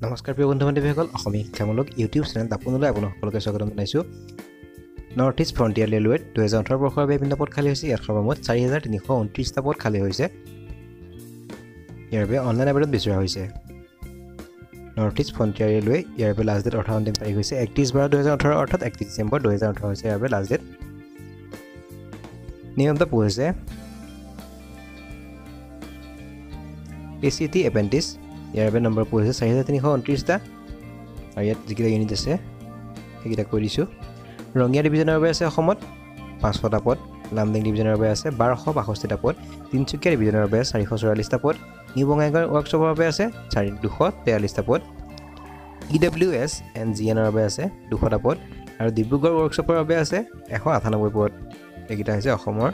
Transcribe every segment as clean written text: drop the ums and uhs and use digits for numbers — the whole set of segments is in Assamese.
নমস্কাৰ প্ৰিয় বন্ধু বান্ধৱীসকল অসমীয়া শিক্ষামূলক ইউটিউব চেনেল আপোনালৈ সকলোকে স্বাগতম জনাইছোঁ নৰ্থ ইষ্ট ফ্ৰণ্টিয়াৰ ৰেলৱেত 2018 বৰ্ষৰ বাবে বিভিন্ন পদ খালী হৈছে ইয়াৰ সৰ্বমুঠ 4329টা পদ খালী হৈছে ইয়াৰ বাবে অনলাইন আবেদন বিচৰা হৈছে নৰ্থ ইষ্ট ফ্ৰণ্টিয়াৰ ৰেলৱে ইয়াৰ বাবে লাষ্ট ডেট অৰ্থাৎ অন্তিম তাৰিখ হৈছে 31/12/2018 অৰ্থাৎ 31 ডিচেম্বৰ 2018 হৈছে ইয়াৰ বাবে লাষ্ট ডেট নিয়মটো হৈছে ACT এপেণ্টিছ ইয়াৰ বাবে নম্বৰ হৈছে 4329টা আৰু ইয়াত যিকেইটা ইউনিট আছে সেইকেইটা কৈ দিছোঁ ৰঙিয়া ডিভিজনৰ বাবে আছে অসমত 500টা পদ লামডিং ডিভিজনৰ বাবে আছে 1262টা পদ তিনিচুকীয়া ডিভিজনৰ বাবে 444টা পদ নিউ বঙাইগাঁও ৱৰ্কশ্বপৰ বাবে আছে 243টা পদ EWS and GN ৰ বাবে আছে 200টা পদ আৰু ডিব্ৰুগড় ৱৰ্কশ্বপৰ বাবে আছে 198 পদ এইকেইটা হৈছে অসমৰ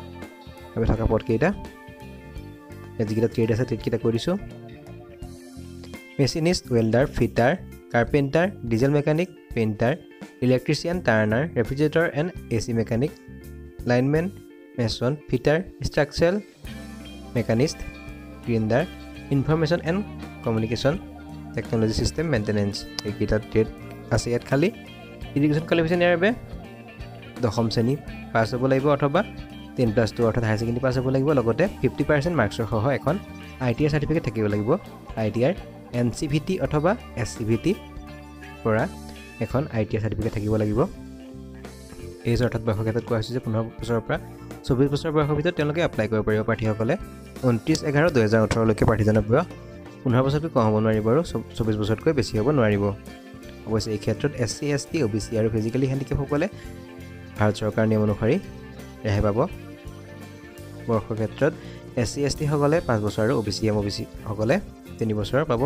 বাবে থকা পদকেইটা যিকেইটা ট্ৰেড আছে ট্ৰেডকেইটা কৈ দিছোঁ machinist welder fitter carpenter diesel mechanic painter electrician turner refrigerator and AC mechanic lineman mason fitter structural machinist grinder information and communication technology system maintenance এইকেইটা ট্ৰেড আছে ইয়াত খালী এডুকেশ্যন কোৱালিফিকেশ্যন ইয়াৰ বাবে দশম শ্ৰেণী পাছ হ'ব লাগিব অথবা 10+2 অৰ্থাৎ হায়াৰ ছেকেণ্ডেৰী পাছ হ'ব লাগিব লগতে 50% মাৰ্কছৰ সহ এখন ITI চাৰ্টিফিকেট থাকিব লাগিব ITI NCVT অথবা SCVT পৰা এখন ITI চাৰ্টিফিকেট থাকিব লাগিব এজ অৰ্থাৎ বয়সৰ ক্ষেত্ৰত কোৱা হৈছে যে 15 বছৰৰ পৰা 24 বছৰ বয়সৰ ভিতৰত তেওঁলোকে এপ্লাই কৰিব পাৰিব প্ৰাৰ্থীসকলে 29/11/2018 লৈকে প্ৰাৰ্থীজনৰ বয়স 15 বছৰতকৈ কম হ'ব নোৱাৰিব আৰু 24 বছৰতকৈ বেছি হ'ব নোৱাৰিব অৱশ্যে এই ক্ষেত্ৰত SC ST OBC আৰু ফিজিকেলি হেণ্ডিকেপসকলে ভাৰত চৰকাৰ নিয়ম অনুসৰি ৰেহাই পাব বৰ্ষৰ ক্ষেত্ৰত SC ST সকলে 5 বছৰ আৰু OBC সকলে 3 বছৰ পাব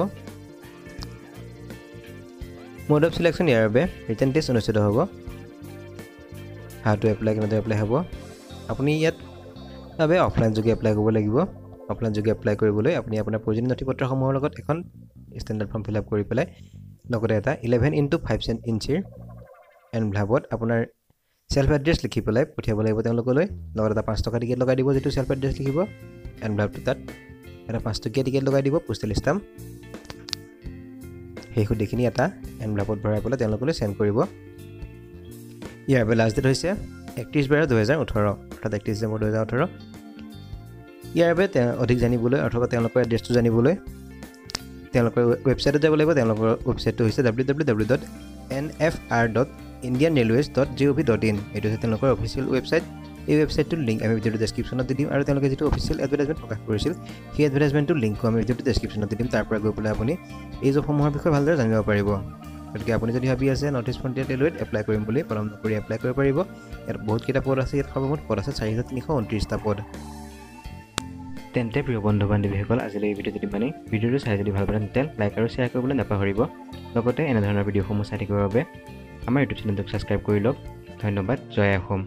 মোড অফ সিলেকশ্যন ইয়াৰ বাবে ৰিটেন টেষ্ট অনুষ্ঠিত হ'ব হাউ টু এপ্লাই কেনেদৰে এপ্লাই হ'ব আপুনি ইয়াত বাবে অফলাইন যোগে এপ্লাই কৰিব লাগিব অফলাইন যোগে এপ্লাই কৰিবলৈ আপুনি আপোনাৰ প্ৰয়োজনীয় নথিপত্ৰসমূহৰ লগত এখন ষ্টেণ্ডাৰ্ড ফৰ্ম ফিল আপ কৰি পেলাই লগতে এটা 11x5 ইঞ্চিৰ এনভেলপত আপোনাৰ সেলফ এড্ৰেছ লিখি পেলাই পঠিয়াব লাগিব তেওঁলোকলৈ লগতে এটা 5 টকা টিকেট লগাই দিব যেটো সেলফ এড্ৰেছ লিখিব এনভেলপটো তাত এটা 5 টকীয়া টিকেট লগাই দিব পোষ্টেল ষ্টাম্প হেইখু দেখিনি এটা এনভেলপত ভৰাই পেলাই তেওঁলোকলৈ সেন্ড কৰিব ইয়াৰ বাবে লাষ্ট ডেট হৈছে 31/12/2018 অৰ্থাৎ 31 ডিচেম্বৰ 2018 ইয়াৰ বাবে অধিক জানিবলৈ অথবা তেওঁলোকৰ এড্ৰেছটো জানিবলৈ তেওঁলোকৰ ৱেবছাইটত যাব লাগিব তেওঁলোকৰ ৱেবছাইটটো হৈছে www.nfr.indianrailways.gov.in এইটো হৈছে তেওঁলোকৰ অফিচিয়েল ৱেবছাইট এই ৱেবছাইটটোৰ লিংক আমি ভিডিঅ'ৰ ডেছক্ৰিপশ্যনত দি দিম আৰু তেওঁলোকে যিটো অফিচিয়েল এডভাৰটাইজমেণ্ট প্ৰকাশ কৰিছিল সেই এডভাৰটাইজমেণ্টটোৰ লিংকো আমি ভিডিঅ'ৰ ডেছক্ৰিপশ্যনত দি দিম তাৰ পৰা গৈ পেলাই আপুনি এই জবসমূহৰ বিষয়ে ভালদৰে জানিব পাৰিব গতিকে আপুনি যদি ভাবি আছে নৰ্থ ইষ্ট ফ্ৰণ্টিয়াৰ ৰেলৱেত এপ্লাই কৰিম বুলি পলম নকৰি এপ্লাই কৰিব পাৰিব ইয়াত বহুতকেইটা পদ আছে ইয়াত সৰ্বমুঠ পদ আছে 4329টা পদ তেন্তে প্ৰিয় বন্ধু বান্ধৱীসকল আজিলৈ এই ভিডিঅ'টো ইমানেই ভিডিঅ'টো চাই যদি ভাল পালে তেন্তে লাইক আৰু শ্বেয়াৰ কৰিবলৈ নাপাহৰিব লগতে এনেধৰণৰ ভিডিঅ'সমূহ চাই থাকিবৰ বাবে আমাৰ ইউটিউব চেনেলটোক ছাবস্ক্ৰাইব কৰি লওক ধন্যবাদ জয় অসম